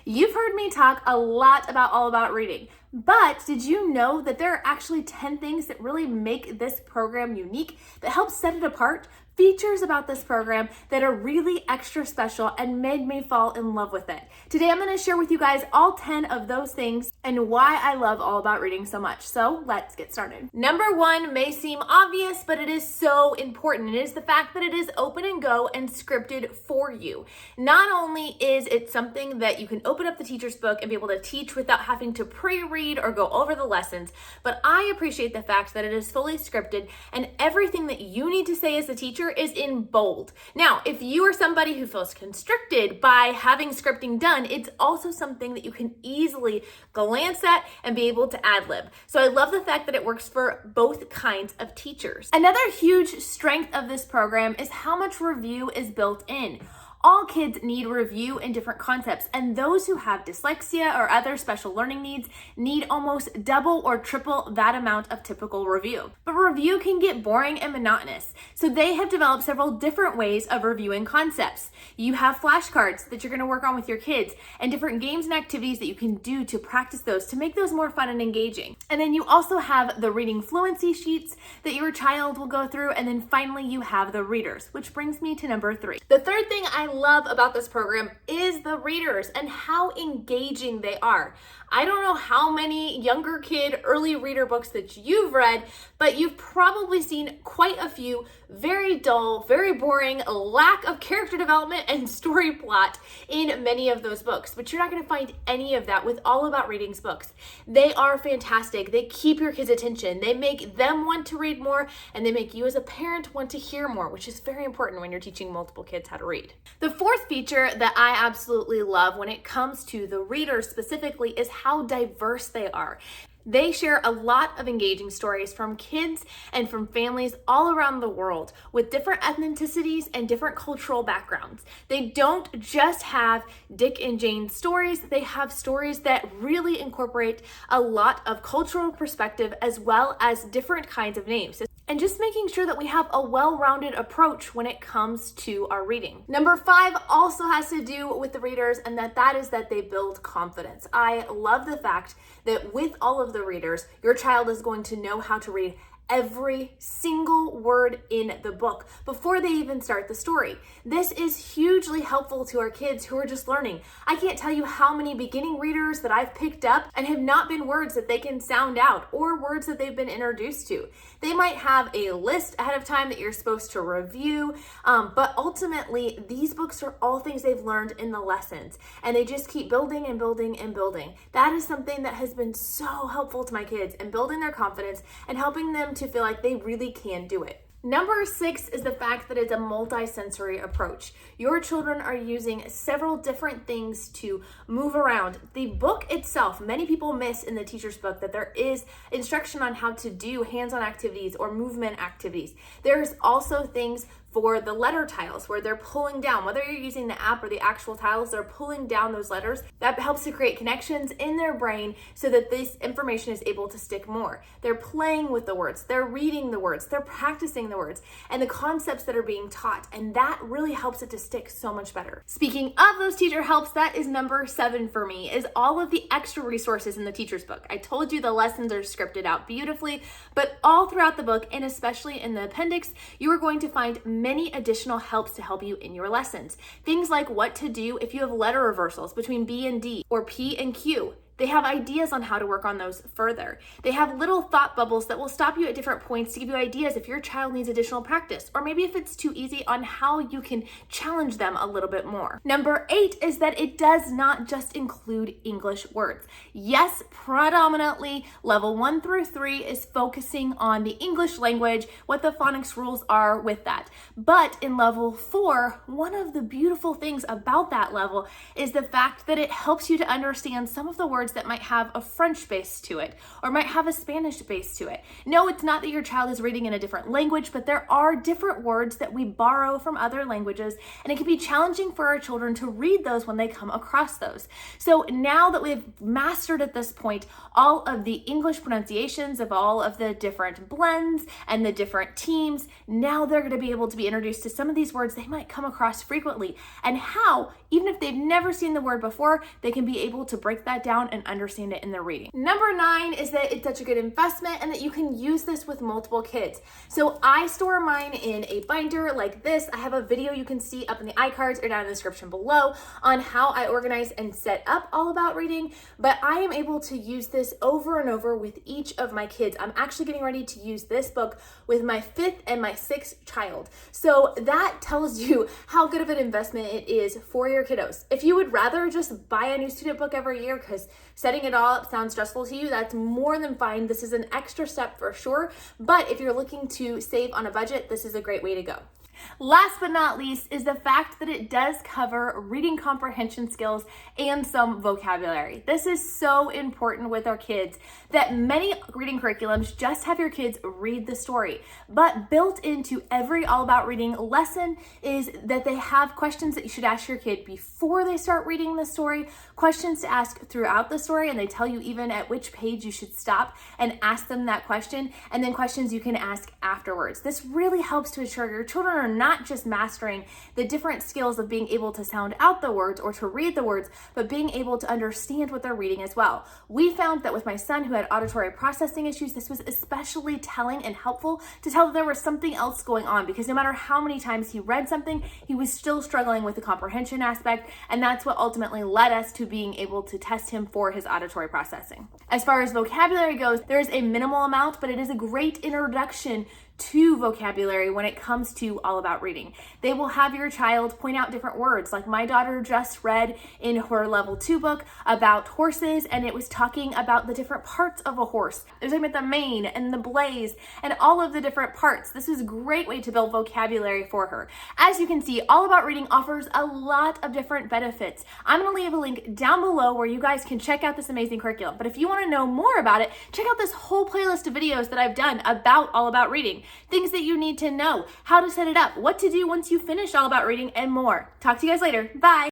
You've heard me talk a lot about All About Reading, but did you know that there are actually 10 things that really make this program unique, that help set it apart? Features about this program that are really extra special and made me fall in love with it. Today I'm going to share with you guys all 10 of those things and why I love All About Reading so much. So let's get started. Number one may seem obvious, but it is so important. It is the fact that it is open and go and scripted for you. Not only is it something that you can open up the teacher's book and be able to teach without having to pre-read or go over the lessons, but I appreciate the fact that it is fully scripted and everything that you need to say as a teacher is in bold. Now, if you are somebody who feels constricted by having scripting done, it's also something that you can easily glance at and be able to ad-lib. So I love the fact that it works for both kinds of teachers. Another huge strength of this program is how much review is built in. All kids need review in different concepts, and those who have dyslexia or other special learning needs need almost double or triple that amount of typical review. But review can get boring and monotonous, so they have developed several different ways of reviewing concepts. You have flashcards that you're going to work on with your kids, and different games and activities that you can do to practice those, to make those more fun and engaging. And then you also have the reading fluency sheets that your child will go through, and then finally you have the readers, which brings me to number 3. The third thing I love about this program is the readers and how engaging they are. I don't know how many younger kid early reader books that you've read, but you've probably seen quite a few very dull, very boring, lack of character development and story plot in many of those books. But you're not going to find any of that with All About Reading's books. They are fantastic. They keep your kids' attention. They make them want to read more, and they make you as a parent want to hear more, which is very important when you're teaching multiple kids how to read. The fourth feature that I absolutely love when it comes to the readers specifically is how diverse they are. They share a lot of engaging stories from kids and from families all around the world with different ethnicities and different cultural backgrounds. They don't just have Dick and Jane stories, they have stories that really incorporate a lot of cultural perspective as well as different kinds of names. And just making sure that we have a well-rounded approach when it comes to our reading. Number 5 also has to do with the readers, and that is that they build confidence. I love the fact that with all of the readers, your child is going to know how to read every single word in the book before they even start the story. This is hugely helpful to our kids who are just learning. I can't tell you how many beginning readers that I've picked up and have not been words that they can sound out or words that they've been introduced to. They might have a list ahead of time that you're supposed to review, but ultimately these books are all things they've learned in the lessons, and they just keep building and building and building. That is something that has been so helpful to my kids in building their confidence and helping them to feel like they really can do it. Number 6 is the fact that it's a multi-sensory approach. Your children are using several different things to move around. The book itself, many people miss in the teacher's book that there is instruction on how to do hands-on activities or movement activities. There's also things for the letter tiles where they're pulling down, whether you're using the app or the actual tiles, they're pulling down those letters. That helps to create connections in their brain so that this information is able to stick more. They're playing with the words, they're reading the words, they're practicing the words and the concepts that are being taught, and that really helps it to stick so much better. Speaking of those teacher helps, that is number 7 for me, is all of the extra resources in the teacher's book. I told you the lessons are scripted out beautifully, but all throughout the book, and especially in the appendix, you are going to find many additional helps to help you in your lessons. Things like what to do if you have letter reversals between B and D or P and Q. They have ideas on how to work on those further. They have little thought bubbles that will stop you at different points to give you ideas if your child needs additional practice, or maybe if it's too easy, on how you can challenge them a little bit more. Number 8 is that it does not just include English words. Yes, predominantly level 1 through 3 is focusing on the English language, what the phonics rules are with that. But in level 4, one of the beautiful things about that level is the fact that it helps you to understand some of the words words that might have a French base to it or might have a Spanish base to it. No, it's not that your child is reading in a different language, but there are different words that we borrow from other languages, and it can be challenging for our children to read those when they come across those. So now that we've mastered at this point all of the English pronunciations of all of the different blends and the different teams, now they're going to be able to be introduced to some of these words they might come across frequently, and how, even if they've never seen the word before, they can be able to break that down and understand it in their reading. Number 9 is that it's such a good investment and that you can use this with multiple kids. So I store mine in a binder like this. I have a video you can see up in the iCards or down in the description below on how I organize and set up All About Reading, but I am able to use this over and over with each of my kids. I'm actually getting ready to use this book with my 5th and my 6th child. So that tells you how good of an investment it is for your kiddos. If you would rather just buy a new student book every year because setting it all up sounds stressful to you, that's more than fine. This is an extra step for sure, but if you're looking to save on a budget, this is a great way to go. Last but not least is the fact that it does cover reading comprehension skills and some vocabulary. This is so important with our kids that many reading curriculums just have your kids read the story, but built into every All About Reading lesson is that they have questions that you should ask your kid before they start reading the story, questions to ask throughout the story, and they tell you even at which page you should stop and ask them that question, and then questions you can ask afterwards. This really helps to ensure your children are not just mastering the different skills of being able to sound out the words or to read the words, but being able to understand what they're reading as well. We found that with my son who had auditory processing issues, this was especially telling and helpful to tell that there was something else going on, because no matter how many times he read something, he was still struggling with the comprehension aspect, and that's what ultimately led us to being able to test him for his auditory processing. As far as vocabulary goes, there is a minimal amount, but it is a great introduction to vocabulary when it comes to All About Reading. They will have your child point out different words. Like my daughter just read in her level 2 book about horses, and it was talking about the different parts of a horse. There's talking about the mane and the blaze and all of the different parts. This is a great way to build vocabulary for her. As you can see, All About Reading offers a lot of different benefits. I'm going to leave a link down below where you guys can check out this amazing curriculum. But if you want to know more about it, check out this whole playlist of videos that I've done about All About Reading. Things that you need to know, how to set it up, what to do once you finish All About Reading, and more. Talk to you guys later. Bye.